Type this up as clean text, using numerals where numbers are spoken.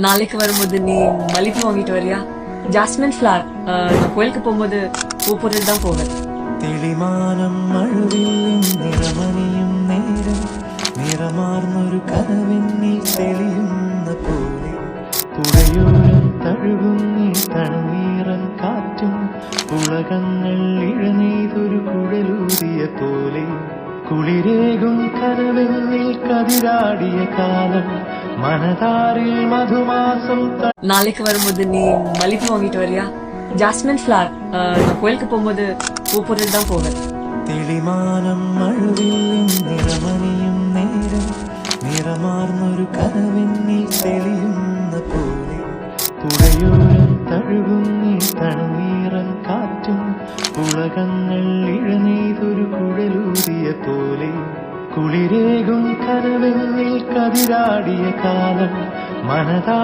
நாளைக்கு வரும்போது நீ மல்லிப்பூ வாங்கிட்டு வரியா? Jasmine flower. நான் கோயிலுக்கு போகும்போது பூ போட்டுட்டு தான் போவேன். തെളിമാനം മഴവില്ലിൻ നിറമണിയും നേരം നിറമാർന്നൊരു കനവെന്നിൽ തെളിയുന്ന പോലെ പുഴയോരം തഴുകുന്നി തണ്ണീറൻ കാറ്റും പുളകങ്ങൾ ഇഴനെയ്തൊരു കുഴലൂതിയ പോലെ കുളിരേകും കനവെന്നിൽ കതിരാടിയ കാലം മനതാരിൽ മധുമാസം. நாளைக்கு வரும்போது நீ மல்லிப்பூ வாங்கிட்டு வரியா? Jasmine flower. நான் கோயிலுக்கு போகும்போது பூ போட்டுட்டு தான் போவேன். തെളിമാനം മഴവില്ലിൻ നിറമണിയും നേരം നിറമാർന്നൊരു കനവെന്നിൽ തെളിയുന്ന പോലെ പുഴയോരം തഴുകുന്നി തണ്ണീറൻ കാറ്റും പുളകങ്ങൾ ഇഴനെയ്തൊരു കുഴലൂതിയ പോലെ കുളിരേകും കനവെന്നിൽ കതിരാടിയ കാലം മനതാ